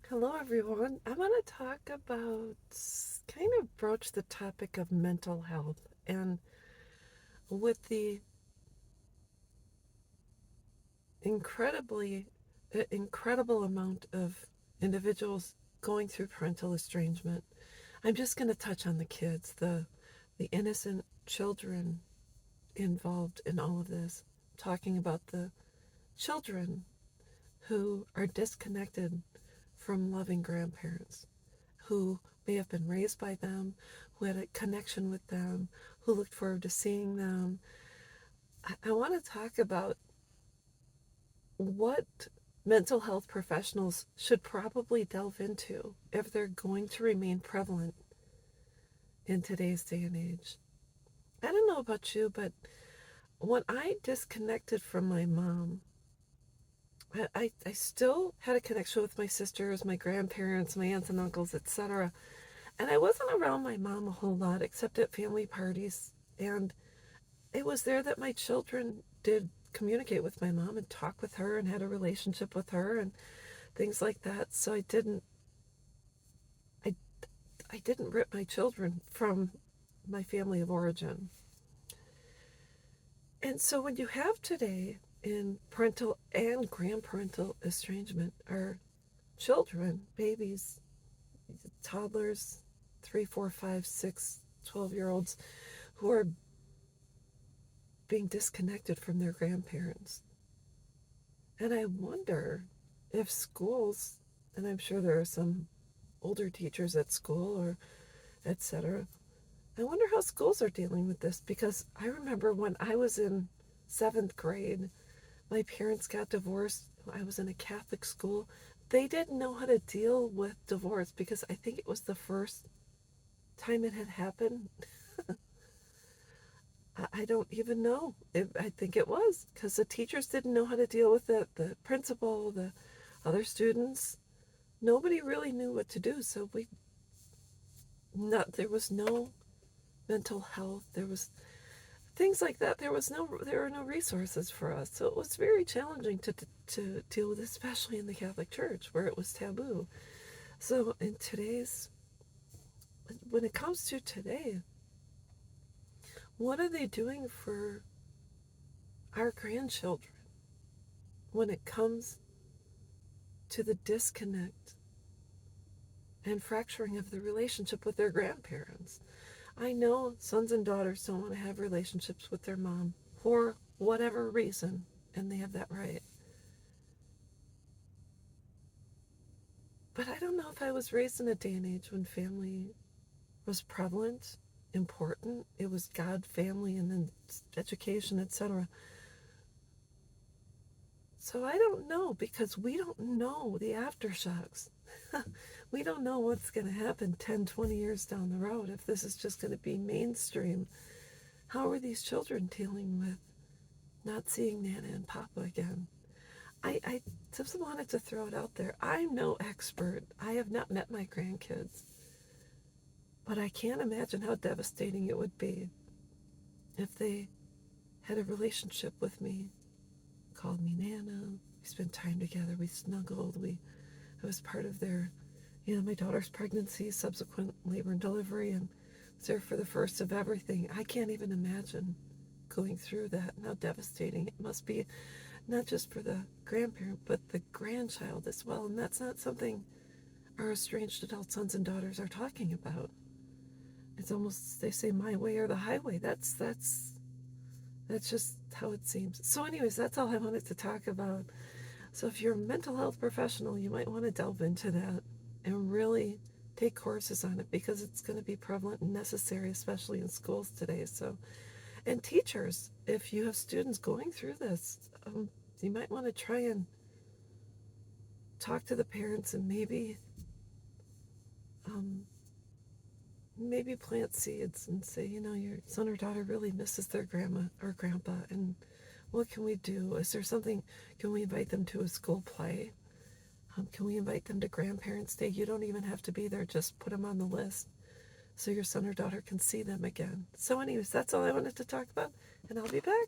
Hello, everyone. I want to talk about, kind of broach the topic of mental health. And with the incredible amount of individuals going through parental estrangement, I'm just going to touch on the kids, the innocent children involved in all of this, talking about the children who are disconnected from loving grandparents, who may have been raised by them, who had a connection with them, who looked forward to seeing them. I want to talk about what mental health professionals should probably delve into if they're going to remain prevalent in today's day and age. I don't know about you, but when I disconnected from my mom, I still had a connection with my sisters, my grandparents, my aunts and uncles, etc. And I wasn't around my mom a whole lot except at family parties. And it was there that my children did communicate with my mom and talk with her and had a relationship with her and things like that. So I I didn't rip my children from my family of origin. And so when you have today in parental and grandparental estrangement are children, babies, toddlers, 3, 4, 5, 6, 12-year olds who are being disconnected from their grandparents. And I wonder if schools, and I'm sure there are some older teachers at school or etc. I wonder how schools are dealing with this, because I remember when I was in 7th grade, my parents got divorced. I was in a Catholic school. They didn't know how to deal with divorce because I think it was the first time it had happened. I don't even know. I think it was because the teachers didn't know how to deal with it. The principal, the other students, nobody really knew what to do. So there was no mental health. There was things like that. There were no resources for us. So it was very challenging to deal with, especially in the Catholic Church where it was taboo. So when it comes to today, what are they doing for our grandchildren when it comes to the disconnect and fracturing of the relationship with their grandparents? I know sons and daughters don't want to have relationships with their mom for whatever reason, and they have that right. But I don't know if I was raised in a day and age when family was prevalent, important. It was God, family, and then education, etc. So I don't know, because we don't know the aftershocks. We don't know what's going to happen 10, 20 years down the road, if this is just going to be mainstream. How are these children dealing with not seeing Nana and Papa again? I just wanted to throw it out there. I'm no expert. I have not met my grandkids. But I can't imagine how devastating it would be if they had a relationship with me, called me Nana. We spent time together. We snuggled. I was part of their, my daughter's pregnancy, subsequent labor and delivery, and was there for the first of everything. I can't even imagine going through that and how devastating it must be, not just for the grandparent, but the grandchild as well. And that's not something our estranged adult sons and daughters are talking about. It's almost, they say, my way or the highway. That's just how it seems. So anyways, that's all I wanted to talk about. So if you're a mental health professional, you might want to delve into that and really take courses on it, because it's going to be prevalent and necessary, especially in schools today. So, and teachers, if you have students going through this, you might want to try and talk to the parents and um, maybe plant seeds and say, your son or daughter really misses their grandma or grandpa, and what can we do? Is there something, can we invite them to a school play? Can we invite them to Grandparents' Day? You don't even have to be there, just put them on the list so your son or daughter can see them again. So anyways, that's all I wanted to talk about, and I'll be back.